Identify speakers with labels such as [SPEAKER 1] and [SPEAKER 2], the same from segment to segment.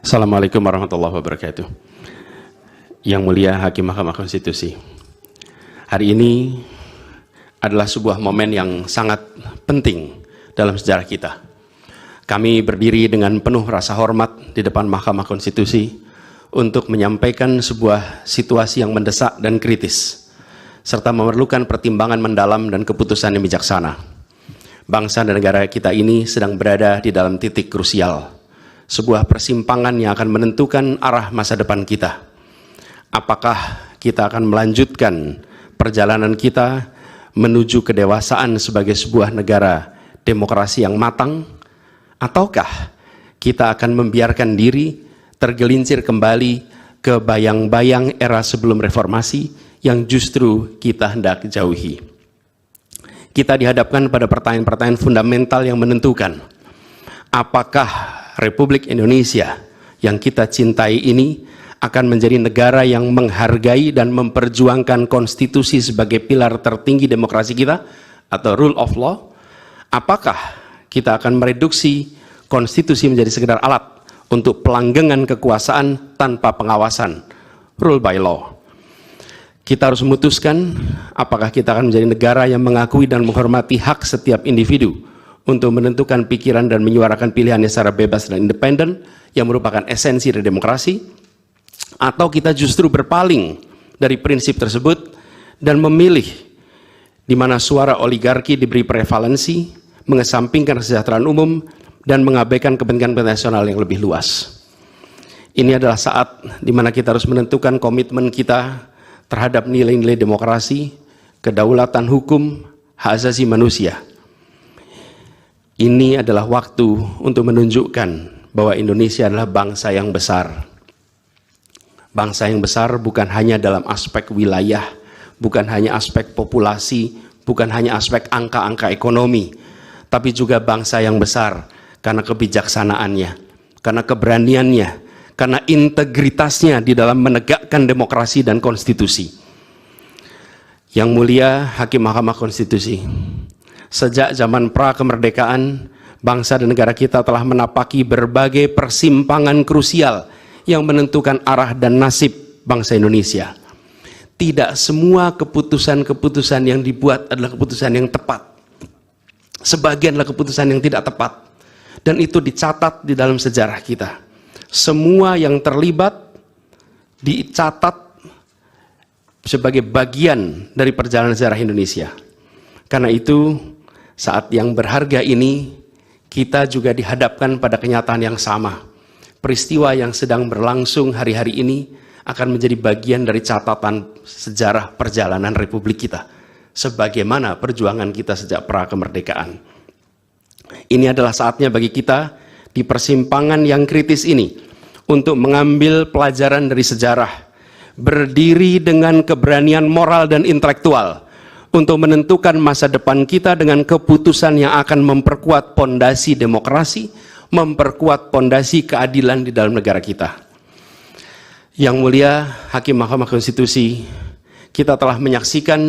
[SPEAKER 1] Assalamualaikum warahmatullahi wabarakatuh. Yang mulia Hakim Mahkamah Konstitusi, hari ini adalah sebuah momen yang sangat penting dalam sejarah kita. Kami berdiri dengan penuh rasa hormat di depan Mahkamah Konstitusi untuk menyampaikan sebuah situasi yang mendesak dan kritis, serta memerlukan pertimbangan mendalam dan keputusan yang bijaksana. Bangsa dan negara kita ini sedang berada di dalam titik krusial, sebuah persimpangan yang akan menentukan arah masa depan kita. Apakah kita akan melanjutkan perjalanan kita menuju kedewasaan sebagai sebuah negara demokrasi yang matang, ataukah kita akan membiarkan diri tergelincir kembali ke bayang-bayang era sebelum reformasi yang justru kita hendak jauhi. Kita dihadapkan pada pertanyaan-pertanyaan fundamental yang menentukan apakah Republik Indonesia yang kita cintai ini akan menjadi negara yang menghargai dan memperjuangkan konstitusi sebagai pilar tertinggi demokrasi kita atau rule of law. Apakah kita akan mereduksi konstitusi menjadi sekedar alat untuk pelanggengan kekuasaan tanpa pengawasan, rule by law. Kita harus memutuskan apakah kita akan menjadi negara yang mengakui dan menghormati hak setiap individu untuk menentukan pikiran dan menyuarakan pilihannya secara bebas dan independen yang merupakan esensi dari demokrasi, atau kita justru berpaling dari prinsip tersebut dan memilih di mana suara oligarki diberi prevalensi, mengesampingkan kesejahteraan umum, dan mengabaikan kepentingan nasional yang lebih luas. Ini adalah saat di mana kita harus menentukan komitmen kita terhadap nilai-nilai demokrasi, kedaulatan hukum, hak asasi manusia. Ini adalah waktu untuk menunjukkan bahwa Indonesia adalah bangsa yang besar. Bangsa yang besar bukan hanya dalam aspek wilayah, bukan hanya aspek populasi, bukan hanya aspek angka-angka ekonomi, tapi juga bangsa yang besar karena kebijaksanaannya, karena keberaniannya, karena integritasnya di dalam menegakkan demokrasi dan konstitusi. Yang mulia Hakim Mahkamah Konstitusi, sejak zaman pra-kemerdekaan, bangsa dan negara kita telah menapaki berbagai persimpangan krusial yang menentukan arah dan nasib bangsa Indonesia. Tidak semua keputusan-keputusan yang dibuat adalah keputusan yang tepat. Sebagian adalah keputusan yang tidak tepat. Dan itu dicatat di dalam sejarah kita. Semua yang terlibat dicatat sebagai bagian dari perjalanan sejarah Indonesia. Karena itu, saat yang berharga ini, kita juga dihadapkan pada kenyataan yang sama. Peristiwa yang sedang berlangsung hari-hari ini akan menjadi bagian dari catatan sejarah perjalanan Republik kita, sebagaimana perjuangan kita sejak pra-kemerdekaan. Ini adalah saatnya bagi kita di persimpangan yang kritis ini untuk mengambil pelajaran dari sejarah, berdiri dengan keberanian moral dan intelektual untuk menentukan masa depan kita dengan keputusan yang akan memperkuat pondasi demokrasi, memperkuat pondasi keadilan di dalam negara kita. Yang mulia Hakim Mahkamah Konstitusi, kita telah menyaksikan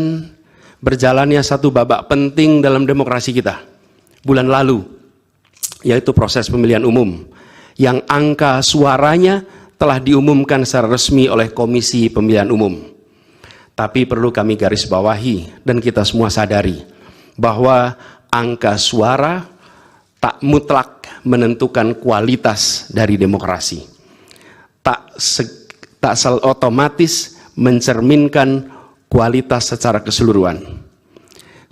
[SPEAKER 1] berjalannya satu babak penting dalam demokrasi kita bulan lalu, yaitu proses pemilihan umum yang angka suaranya telah diumumkan secara resmi oleh Komisi Pemilihan Umum. Tapi perlu kami garis bawahi dan kita semua sadari bahwa angka suara tak mutlak menentukan kualitas dari demokrasi. Tak otomatis mencerminkan kualitas secara keseluruhan.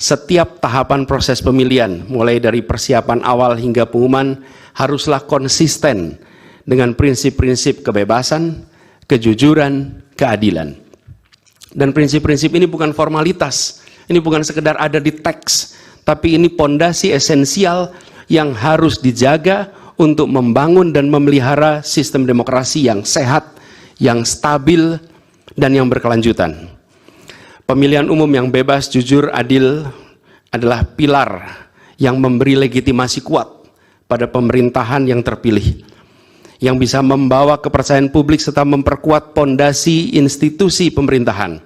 [SPEAKER 1] Setiap tahapan proses pemilihan, mulai dari persiapan awal hingga pengumuman, haruslah konsisten dengan prinsip-prinsip kebebasan, kejujuran, keadilan. Dan prinsip-prinsip ini bukan formalitas, ini bukan sekedar ada di teks, tapi ini pondasi esensial yang harus dijaga untuk membangun dan memelihara sistem demokrasi yang sehat, yang stabil, dan yang berkelanjutan. Pemilihan umum yang bebas, jujur, adil adalah pilar yang memberi legitimasi kuat pada pemerintahan yang terpilih, yang bisa membawa kepercayaan publik serta memperkuat pondasi institusi pemerintahan.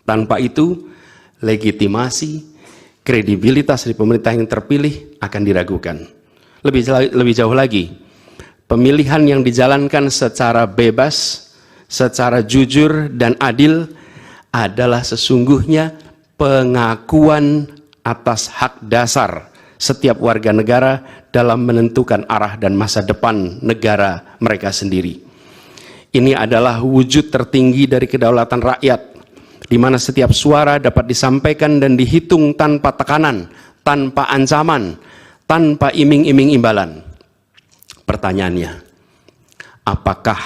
[SPEAKER 1] Tanpa itu, legitimasi, kredibilitas dari pemerintah yang terpilih akan diragukan. Lebih jauh lagi, pemilihan yang dijalankan secara bebas, secara jujur dan adil adalah sesungguhnya pengakuan atas hak dasar setiap warga negara dalam menentukan arah dan masa depan negara mereka sendiri. Ini adalah wujud tertinggi dari kedaulatan rakyat, di mana setiap suara dapat disampaikan dan dihitung tanpa tekanan, tanpa ancaman, tanpa iming-iming imbalan. Pertanyaannya, apakah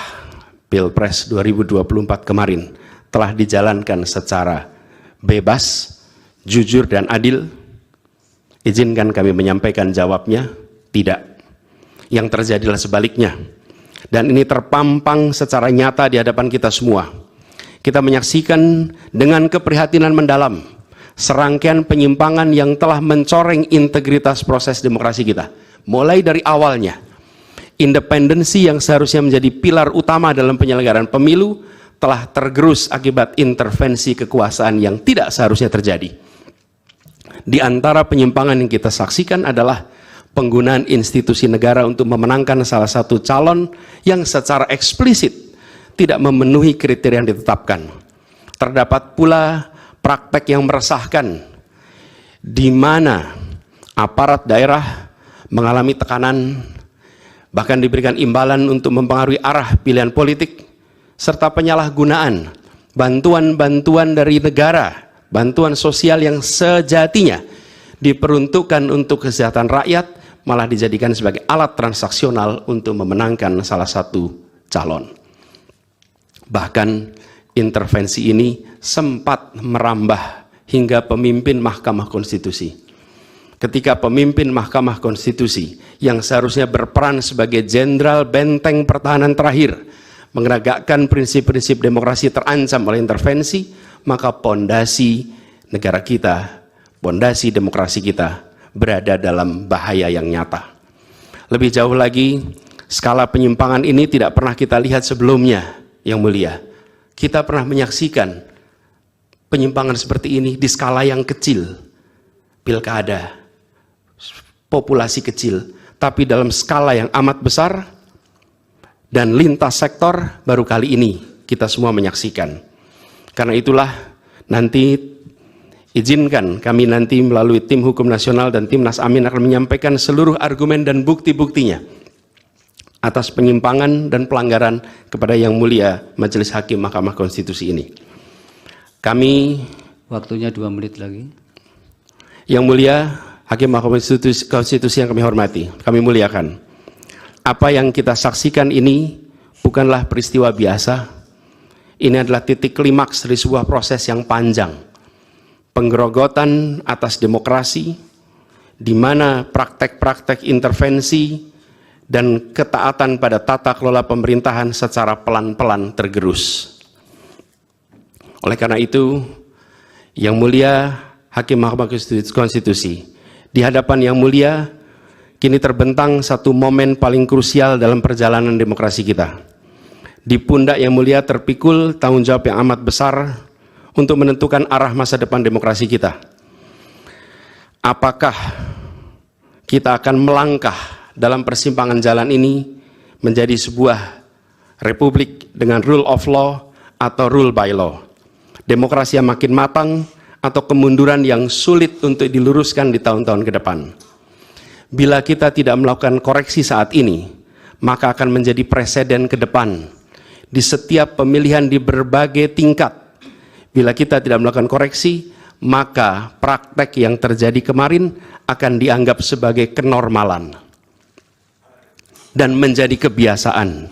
[SPEAKER 1] Pilpres 2024 kemarin telah dijalankan secara bebas, jujur, dan adil? Izinkan kami menyampaikan jawabnya, tidak. Yang terjadilah sebaliknya. Dan ini terpampang secara nyata di hadapan kita semua. Kita menyaksikan dengan keprihatinan mendalam serangkaian penyimpangan yang telah mencoreng integritas proses demokrasi kita. Mulai dari awalnya, independensi yang seharusnya menjadi pilar utama dalam penyelenggaraan pemilu telah tergerus akibat intervensi kekuasaan yang tidak seharusnya terjadi. Di antara penyimpangan yang kita saksikan adalah penggunaan institusi negara untuk memenangkan salah satu calon yang secara eksplisit tidak memenuhi kriteria yang ditetapkan. Terdapat pula praktek yang meresahkan, di mana aparat daerah mengalami tekanan, bahkan diberikan imbalan untuk mempengaruhi arah pilihan politik, serta penyalahgunaan bantuan-bantuan dari negara, bantuan sosial yang sejatinya diperuntukkan untuk kesejahteraan rakyat, malah dijadikan sebagai alat transaksional untuk memenangkan salah satu calon. Bahkan intervensi ini sempat merambah hingga pemimpin Mahkamah Konstitusi. Ketika pemimpin Mahkamah Konstitusi yang seharusnya berperan sebagai jenderal benteng pertahanan terakhir menegakkan prinsip-prinsip demokrasi terancam oleh intervensi, maka pondasi negara kita, pondasi demokrasi kita berada dalam bahaya yang nyata. Lebih jauh lagi, skala penyimpangan ini tidak pernah kita lihat sebelumnya, Yang Mulia. Kita pernah menyaksikan penyimpangan seperti ini di skala yang kecil, pilkada, populasi kecil, tapi dalam skala yang amat besar dan lintas sektor baru kali ini kita semua menyaksikan. Karena itulah nanti izinkan kami nanti melalui tim hukum nasional dan Timnas Amin akan menyampaikan seluruh argumen dan bukti-buktinya atas penyimpangan dan pelanggaran kepada Yang Mulia Majelis Hakim Mahkamah Konstitusi ini. Kami,
[SPEAKER 2] waktunya 2 menit lagi.
[SPEAKER 1] Yang Mulia Hakim Mahkamah Konstitusi yang kami hormati, kami muliakan. Apa yang kita saksikan ini bukanlah peristiwa biasa. Ini adalah titik klimaks dari sebuah proses yang panjang. Penggerogotan atas demokrasi, di mana praktek-praktek intervensi dan ketaatan pada tata kelola pemerintahan secara pelan-pelan tergerus. Oleh karena itu, Yang Mulia Hakim Mahkamah Konstitusi, di hadapan Yang Mulia, kini terbentang satu momen paling krusial dalam perjalanan demokrasi kita. Di pundak Yang Mulia terpikul tanggung jawab yang amat besar untuk menentukan arah masa depan demokrasi kita. Apakah kita akan melangkah dalam persimpangan jalan ini menjadi sebuah republik dengan rule of law atau rule by law? Demokrasi yang makin matang atau kemunduran yang sulit untuk diluruskan di tahun-tahun ke depan? Bila kita tidak melakukan koreksi saat ini, maka akan menjadi presiden ke depan di setiap pemilihan di berbagai tingkat. Bila kita tidak melakukan koreksi, maka praktek yang terjadi kemarin akan dianggap sebagai kenormalan dan menjadi kebiasaan,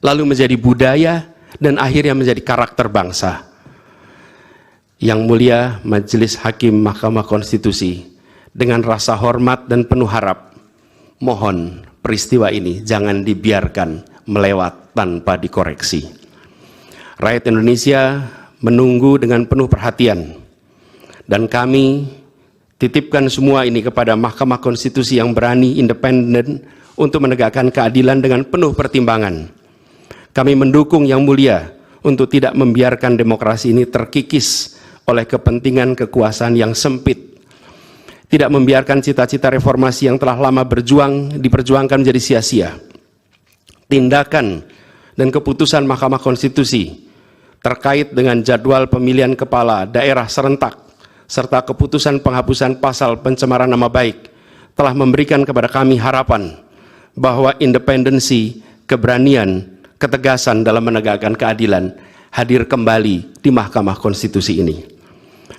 [SPEAKER 1] lalu menjadi budaya, dan akhirnya menjadi karakter bangsa. Yang Mulia Majelis Hakim Mahkamah Konstitusi, dengan rasa hormat dan penuh harap, mohon peristiwa ini jangan dibiarkan melewat tanpa dikoreksi. Rakyat Indonesia menunggu dengan penuh perhatian, dan kami titipkan semua ini kepada Mahkamah Konstitusi yang berani, independen, untuk menegakkan keadilan dengan penuh pertimbangan. Kami mendukung Yang Mulia untuk tidak membiarkan demokrasi ini terkikis oleh kepentingan kekuasaan yang sempit, tidak membiarkan cita-cita reformasi yang telah lama diperjuangkan menjadi sia-sia. tindakan dan keputusan Mahkamah Konstitusi terkait dengan jadwal pemilihan kepala daerah serentak serta keputusan penghapusan pasal pencemaran nama baik telah memberikan kepada kami harapan bahwa independensi, keberanian, ketegasan dalam menegakkan keadilan hadir kembali di Mahkamah Konstitusi ini.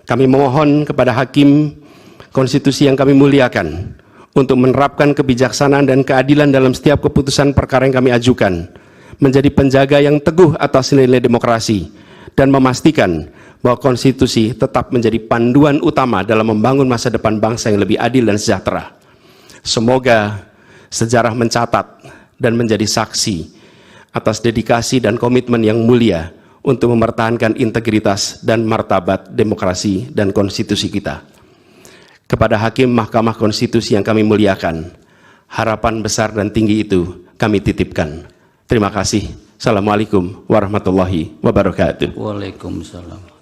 [SPEAKER 1] Kami memohon kepada Hakim Konstitusi yang kami muliakan untuk menerapkan kebijaksanaan dan keadilan dalam setiap keputusan perkara yang kami ajukan, menjadi penjaga yang teguh atas nilai demokrasi, dan memastikan bahwa konstitusi tetap menjadi panduan utama dalam membangun masa depan bangsa yang lebih adil dan sejahtera. Semoga sejarah mencatat dan menjadi saksi atas dedikasi dan komitmen yang mulia untuk mempertahankan integritas dan martabat demokrasi dan konstitusi kita. Kepada Hakim Mahkamah Konstitusi yang kami muliakan, harapan besar dan tinggi itu kami titipkan. Terima kasih. Assalamualaikum warahmatullahi wabarakatuh.
[SPEAKER 2] Waalaikumsalam.